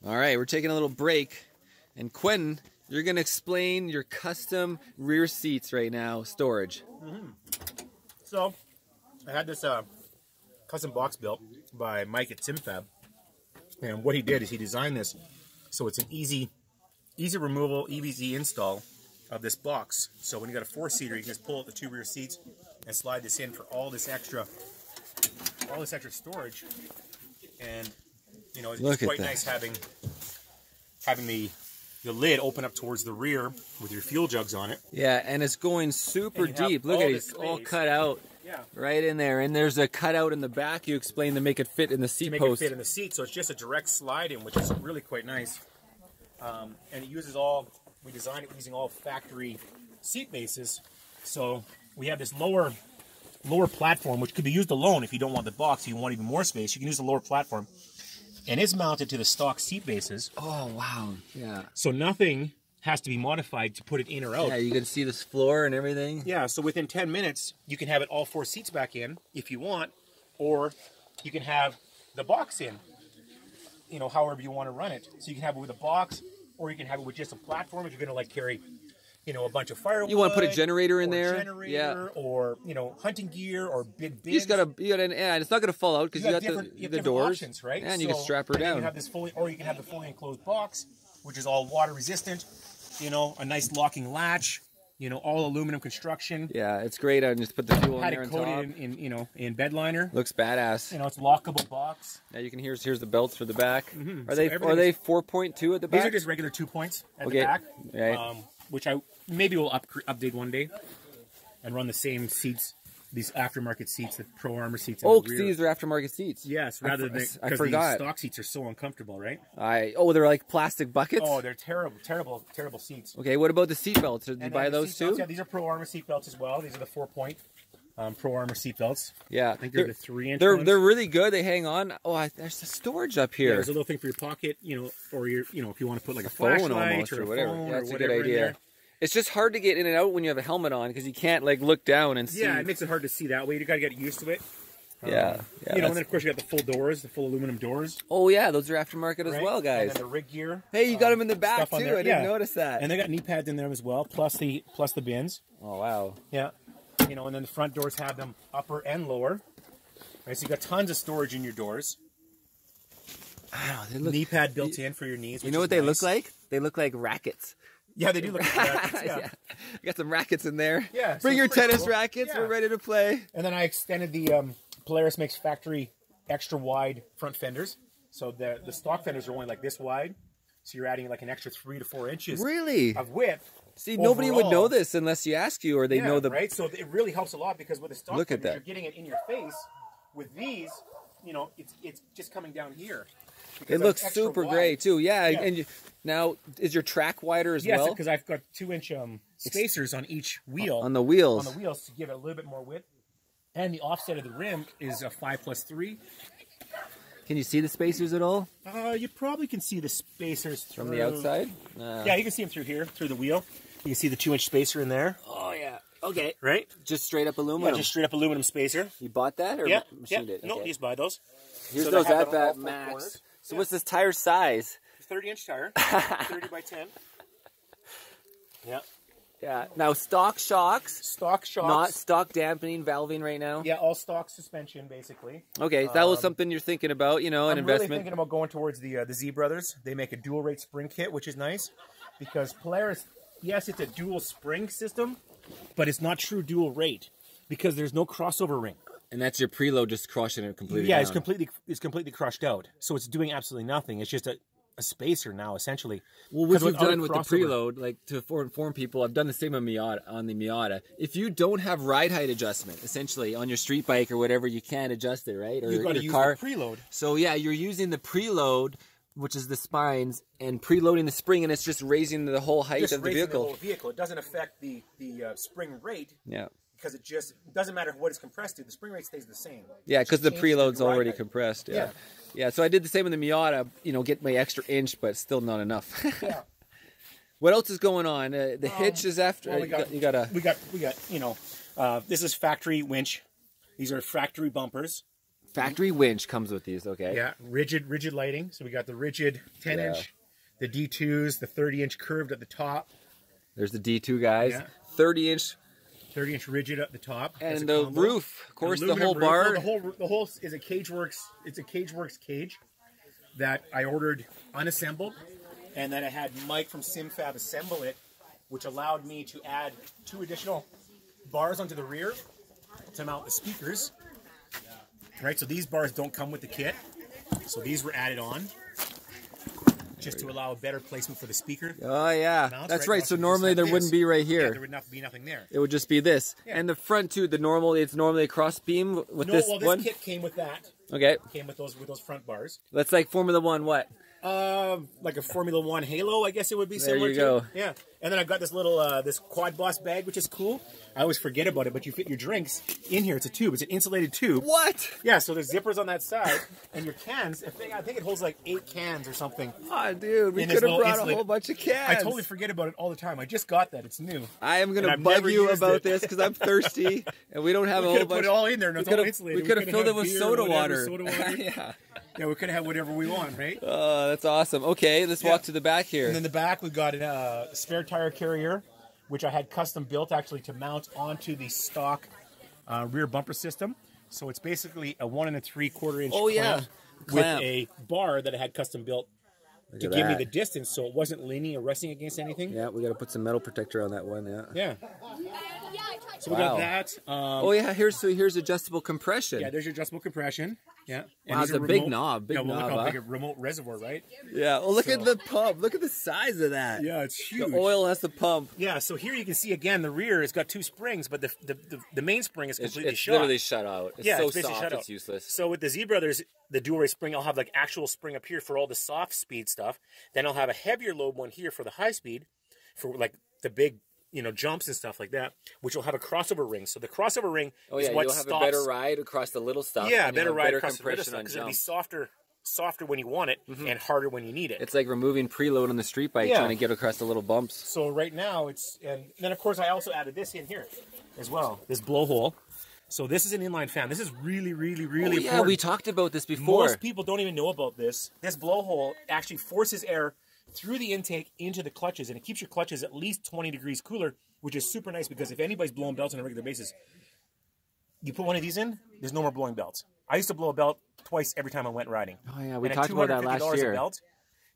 All right, we're taking a little break. And Quentin, you're going to explain your custom rear seats right now, storage. So, I had this custom box built by Mike at SimFab. And what he did is he designed this so it's an easy removal, easy install of this box. So when you got a 4-seater, you can just pull out the 2 rear seats and slide this in for all this extra storage. And you know, it's quite nice having the lid open up towards the rear with your fuel jugs on it. Yeah, and it's going super deep. Look at it, it's all cut out right in there. And there's a cutout in the back you explained to make it fit in the seat post. To make it fit in the seat, so it's just a direct slide in, which is really quite nice. And it uses we designed it using all factory seat bases. So we have this lower platform, which could be used alone if you don't want the box, you want even more space. You can use the lower platform. And it's mounted to the stock seat bases. Oh, wow. Yeah. So nothing has to be modified to put it in or out. Yeah, you can see this floor and everything. Yeah, so within 10 minutes, you can have it all 4 seats back in if you want, or you can have the box in, you know, however you want to run it. So you can have it with a box, or you can have it with just a platform if you're going to, like, carry, you know, a bunch of firewood. You want to put a generator in there? Or, you know, hunting gear or big bins. You got and it's not going to fall out because you got the doors, options, right? And you can strap her down. You can have this or you can have the fully enclosed box, which is all water resistant. You know, a nice locking latch. You know, all aluminum construction. Yeah, it's great. I just put the fuel in there on top. Had it coated in bed liner. Looks badass. You know, it's a lockable box. Now you can here's the belts for the back. Are they 4.2 at the back? These are just regular 2 points at the back. Okay. Which I maybe will update one day and run the same seats, these aftermarket seats, the Pro Armor seats. Oh, these are aftermarket seats. Yes, rather than I forgot. These stock seats are so uncomfortable, right? They're like plastic buckets. Oh, they're terrible seats. Okay, what about the seat belts? Did you buy those too? Yeah, these are Pro Armor seat belts as well. These are the 4-point Pro Armor seat belts. Yeah, I think they're the 3-inch. They're really good. They hang on. Oh, there's the storage up here. Yeah, there's a little thing for your pocket, you know, or if you want to put like a phone almost or whatever. Yeah, that's a good idea. It's just hard to get in and out when you have a helmet on because you can't like look down and see. Yeah, it makes it hard to see that way. You got to get used to it. Yeah. You know, and then of course you got the full doors, the full aluminum doors. Oh yeah, those are aftermarket as well, guys. And then the rig gear. Hey, you got them in the back too. I didn't notice that. And they got knee pads in there as well, plus the bins. Oh wow. Yeah. You know, and then the front doors have them upper and lower. Right, so you got tons of storage in your doors. Wow, knee pad built in for your knees. You know what they look like? They look like rackets. Yeah, they do look like rackets. Yeah. You got some rackets in there. Yeah. Bring your tennis rackets. We're ready to play. And then I extended the Polaris makes factory extra wide front fenders. So the stock fenders are only like this wide. So you're adding like an extra 3 to 4 inches. Really? Of width. See, nobody would know this unless you ask you or they know the. Right. So it really helps a lot because with the stock fenders, you're getting it in your face. With these, you know, it's just coming down here. It looks super great too. Yeah. And now, is your track wider as well? Yes, because I've got 2-inch spacers on each wheel. On the wheels. On the wheels to give it a little bit more width. And the offset of the rim is a 5+3. Can you see the spacers at all? You probably can see the spacers through. From the outside? Yeah, you can see them through here, through the wheel. You can see the 2-inch spacer in there. Oh, yeah. Okay. Right? Just straight up aluminum. Yeah, just straight up aluminum spacer. You bought that or machined it? No, you just buy those. Here's those at Max. Corners. So what's this tire size? 30-inch tire, 30 by 10. Yeah. Yeah. Now stock shocks. Stock shocks. Not stock dampening, valving right now. Yeah, all stock suspension basically. Okay, that was something you're thinking about, you know, an investment. I'm really thinking about going towards the Z Brothers. They make a dual rate spring kit, which is nice because Polaris, yes, it's a dual spring system, but it's not true dual rate because there's no crossover ring. And that's your preload just crushing it completely. Yeah, down. it's completely crushed out. So it's doing absolutely nothing. It's just a spacer now, essentially. Well, what you've done with the preload, like to inform people, I've done the same on the Miata. If you don't have ride height adjustment, essentially on your street bike or whatever, you can't adjust it, right? Or you've got to use the preload. So yeah, you're using the preload, which is the spines, and preloading the spring, and it's just raising the whole height of the vehicle. The whole vehicle. It doesn't affect the spring rate. Yeah. Because it just doesn't matter what it's compressed to. The spring rate stays the same. Yeah, because the preload's already compressed. Yeah. Yeah, so I did the same in the Miata, you know, get my extra inch, but still not enough. Yeah. What else is going on? The hitch is after. Well, we got, you know, this is factory winch. These are factory bumpers Factory winch comes with these, okay. Yeah, rigid lighting. So we got the rigid 10-inch, the D2s, the 30-inch curved at the top. There's the D2 guys. Yeah. 30-inch rigid at the top. And the roof, of course, the whole bar. Well, the whole is a Cageworks. It's a Cageworks cage that I ordered unassembled, and then I had Mike from SimFab assemble it, which allowed me to add 2 additional bars onto the rear to mount the speakers. Right, so these bars don't come with the kit, so these were added on just to allow a better placement for the speaker. Oh yeah, that's right. So normally there wouldn't be right here. Yeah, there would be nothing there. It would just be this, and the front too. It's normally a cross beam with this one. Well, this kit came with that. Okay. Came with those front bars. That's like Formula One. What? Like a Formula One Halo, I guess it would be there similar you go. Yeah, and then I've got this little this Quad Boss bag, which is cool. I always forget about it, but you fit your drinks in here. It's a tube. It's an insulated tube. What? Yeah, so there's zippers on that side, and your cans. I think it holds like 8 cans or something. Oh, dude, we could have brought a whole bunch of cans. I totally forget about it all the time. I just got that. It's new. I am gonna bug you about this because I'm thirsty, and we don't have a whole bunch. Put it all in there. No, it's all insulated. We could have filled it with soda water. Yeah. Yeah, we could have whatever we want, right? Oh, that's awesome. Okay, let's walk to the back here. And then the back, we've got a spare tire carrier, which I had custom built actually to mount onto the stock rear bumper system. So it's basically a 1 3/4 inch clamp with a bar that I had custom built to give me the distance, so it wasn't leaning or resting against anything. Yeah, we got to put some metal protector on that one. Yeah. So we got that. Oh yeah, here's adjustable compression. Yeah, there's your adjustable compression. Yeah. Wow, it's a big knob. Big knob. Look how big a remote reservoir, right? Yeah. Well, look at the pump. Look at the size of that. Yeah, it's huge. The oil has to pump. Yeah. So here you can see again the rear has got 2 springs, but the main spring is completely it's shut. Literally shut out. It's so soft, it's useless. So with the Z Brothers, the dual race spring, I'll have like actual spring up here for all the soft speed stuff. Then I'll have a heavier load one here for the high speed, for like the big, jumps and stuff like that, which will have a crossover ring. So the crossover ring is what stops. You'll have a better ride across the little stuff. Yeah, better ride across the little stuff because it'll be softer when you want it and harder when you need it. It's like removing preload on the street bike, trying to get across the little bumps. So right now and then of course I also added this in here as well, this blowhole. So this is an inline fan. This is really, really, really important. Yeah, we talked about this before. Most people don't even know about this. This blowhole actually forces air through the intake into the clutches, and it keeps your clutches at least 20 degrees cooler, which is super nice because if anybody's blowing belts on a regular basis, you put one of these in, there's no more blowing belts. I used to blow a belt twice every time I went riding. Oh yeah, we talked about that last year.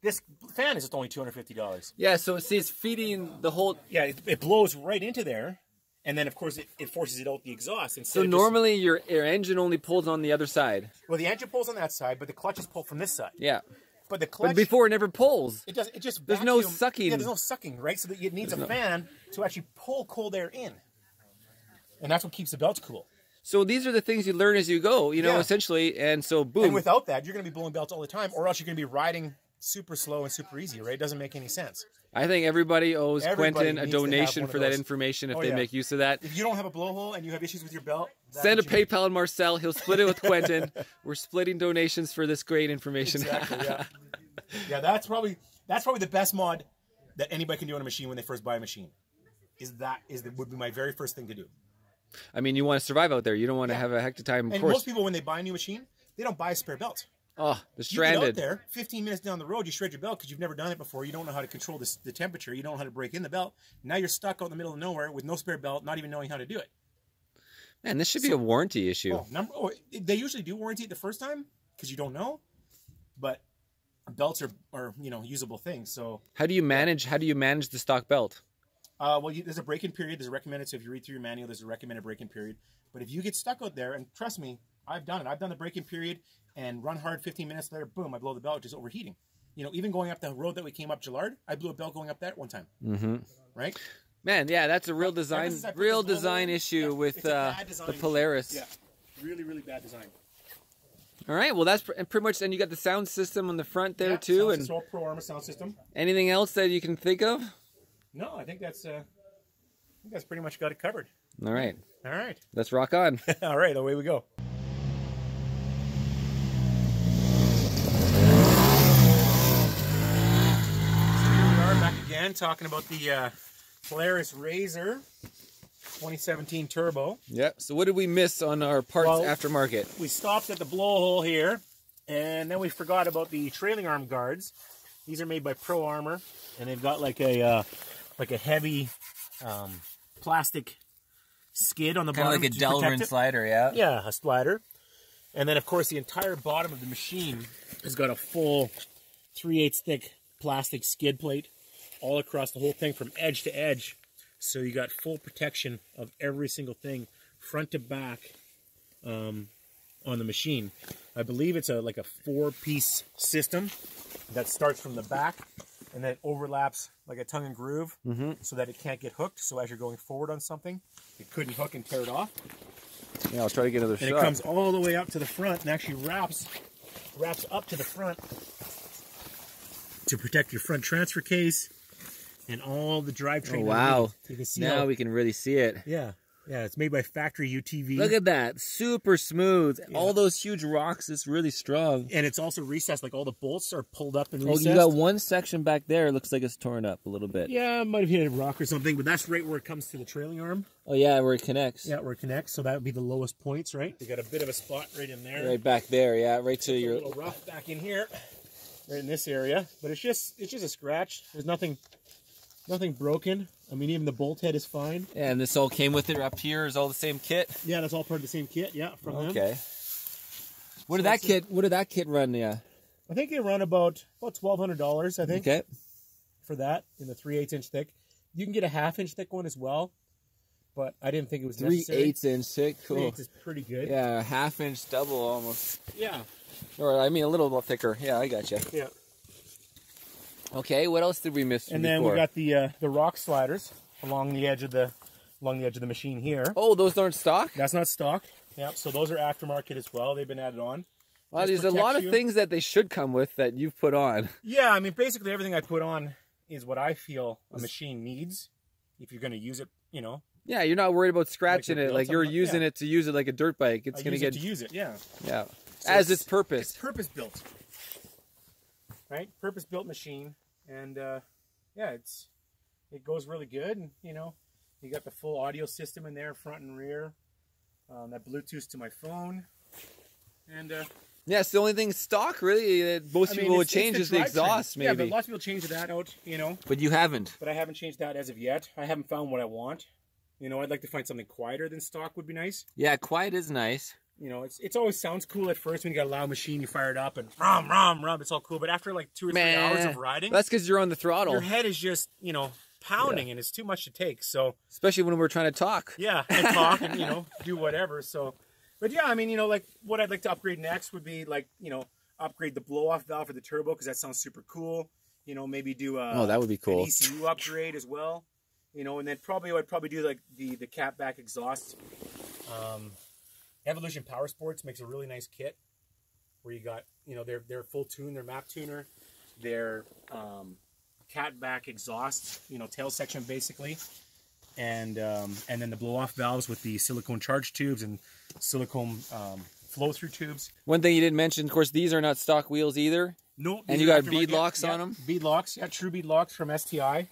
This fan is just only $250. Yeah, so it's feeding the whole... Yeah, it blows right into there. And then, of course, it forces it out the exhaust. So normally your engine only pulls on the other side. Well, the engine pulls on that side, but the clutch is pulled from this side. Yeah. But the clutch... But before it never pulls. It just there's no sucking. Yeah, there's no sucking, right? So that it needs a fan to actually pull cold air in. And that's what keeps the belts cool. So these are the things you learn as you go, essentially. And so, boom. And without that, you're going to be blowing belts all the time, or else you're going to be riding super slow and super easy, right? It doesn't make any sense. I think everybody owes Quentin a donation for that information if they make use of that. If you don't have a blowhole and you have issues with your belt, send a PayPal to Marcel. He'll split it with Quentin. We're splitting donations for this great information. Exactly, yeah. Yeah, that's probably the best mod that anybody can do on a machine when they first buy a machine. Would be my very first thing to do. I mean, you want to survive out there. You don't want to have a hectic time. And most people, when they buy a new machine, they don't buy a spare belt. Oh, the stranded. You get out there, 15 minutes down the road, you shred your belt because you've never done it before. You don't know how to control the temperature. You don't know how to break in the belt. Now you're stuck out in the middle of nowhere with no spare belt, not even knowing how to do it. Man, this should be a warranty issue. They usually do warranty it the first time because you don't know, but belts are usable things. So how do you manage the stock belt? Well, there's a break-in period. There's a recommended. So if you read through your manual, there's a recommended break-in period. But if you get stuck out there, and trust me, I've done it. I've done the break-in period and run hard. 15 minutes later, boom, I blow the belt, just overheating. Even going up the road that we came up Gillard, I blew a belt going up that one time. Mm-hmm. Right? Man, yeah, that's a real design issue with the Polaris. Yeah, really, really bad design. All right, well, that's pretty much, and you got the sound system on the front there too, and all Pro Armor sound system. Anything else that you can think of? No, I think that's pretty much got it covered. All right. All right. Let's rock on. All right, away we go. So here we are back again talking about the Polaris RZR. 2017 turbo. Yep. So what did we miss on our parts aftermarket? We stopped at the blowhole here, and then we forgot about the trailing arm guards. These are made by Pro Armor, and they've got like a heavy plastic skid on the bottom. Kind of like a Delrin slider, yeah. Yeah, a slider. And then, of course, the entire bottom of the machine has got a full 3/8 thick plastic skid plate all across the whole thing from edge to edge. So you got full protection of every single thing, front to back, on the machine. I believe it's like a 4-piece system that starts from the back and then overlaps like a tongue and groove so that it can't get hooked. So as you're going forward on something, it couldn't hook and tear it off. Yeah, I'll try to get another shot. And it comes all the way up to the front and actually wraps up to the front to protect your front transfer case and all the drivetrain. Oh, wow. You can see now we can really see it. Yeah. Yeah, it's made by factory UTV. Look at that. Super smooth. Yeah. All those huge rocks is really strong. And it's also recessed. Like all the bolts are pulled up and recessed. Oh, you got one section back there. It looks like it's torn up a little bit. Yeah, it might have hit a rock or something, but that's right where it comes to the trailing arm. Oh, yeah, where it connects. Yeah, where it connects. So that would be the lowest points, right? You got a bit of a spot right in there. Right back there, yeah. Right to your... a little rough back in here. Right in this area. But it's just a scratch. There's nothing broken. I mean, even the bolt head is fine. Yeah, and this all came with it. Up here is all the same kit. Yeah, that's all part of the same kit. Yeah, from them. Okay. What did that kit run? Yeah. I think they run about $1,200. I think. Okay. For that in the 3/8 inch thick, you can get a 1/2 inch thick one as well, but I didn't think it was necessary. 3/8 inch thick. Cool. 3/8 is pretty good. Yeah, 1/2 inch double almost. Yeah. Or I mean a little bit thicker. Yeah, I got you. Yeah. Okay, what else did we miss? And then we got the rock sliders along the edge of the machine here. Oh, those aren't stock? That's not stock. Yeah, so those are aftermarket as well. They've been added on. Wow, there's a lot of things that they should come with that you've put on. Yeah, I mean, basically everything I put on is what I feel a machine needs if you're going to use it, you know. Yeah, you're not worried about scratching it. Like you're using it to use it like a dirt bike. It's going to get... to use it, yeah. Yeah. So as its purpose. It's purpose-built. Right? Purpose-built machine. And, yeah, it goes really good. And, you know, you got the full audio system in there, front and rear. That Bluetooth to my phone. And, yeah, it's the only thing stock, really, that most people would change is the exhaust, maybe. Yeah, but lots of people change that out, you know. But you haven't. But I haven't changed that as of yet. I haven't found what I want. You know, I'd like to find something quieter than stock would be nice. Yeah, quiet is nice. You know, it's always sounds cool at first when you got a loud machine, you fire it up and rum, rum, rum, it's all cool. But after like 2 or 3 hours of riding... That's because you're on the throttle. Your head is just, you know, pounding and it's too much to take, so... Especially when we're trying to talk. Yeah, and talk and, you know, do whatever, so... But yeah, I mean, you know, like, what I'd like to upgrade next would be, like, you know, upgrade the blow-off valve for the turbo, because that sounds super cool. You know, maybe do a... Oh, that would be cool. An ECU upgrade as well. You know, and then I'd probably do, like, the cat back exhaust. Evolution Power Sports makes a really nice kit where you got, you know, their full tune, their map tuner, their cat back exhaust, you know, tail section basically, and then the blow off valves with the silicone charge tubes and silicone flow through tubes. One thing you didn't mention, of course, these are not stock wheels either. No, and you got bead locks on them. Bead locks, yeah, true bead locks from STI.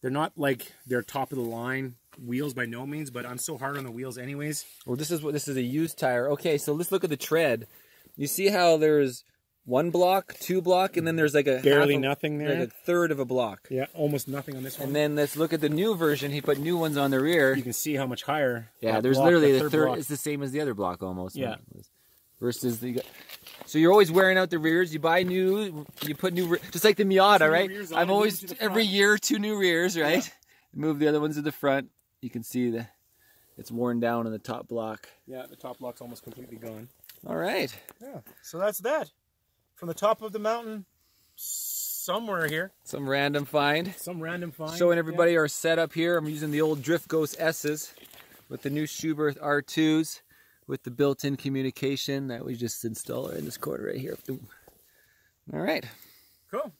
They're not like they're top of the line wheels by no means, but I'm so hard on the wheels anyways. Well, this is a used tire. Okay, so let's look at the tread. You see how there's 1 block, 2 block, and then there's like a barely nothing there, like a third of a block. Yeah, almost nothing on this one. And then let's look at the new version. He put new ones on the rear. You can see how much higher. Yeah, there's literally the third. It's the same as the other block almost. Yeah. Versus the. So you're always wearing out the rears. You buy new, you put new, just like the Miata, right? I'm always every year 2 new rears, right? Yeah. Move the other ones to the front. You can see that it's worn down in the top block. Yeah, the top block's almost completely gone. All right. Yeah, so that's that. From the top of the mountain, somewhere here. Some random find. Some random find. Showing everybody our setup here. I'm using the old Drift Ghost S's with the new Schubert R2s with the built-in communication that we just installed in this corner right here. All right. Cool.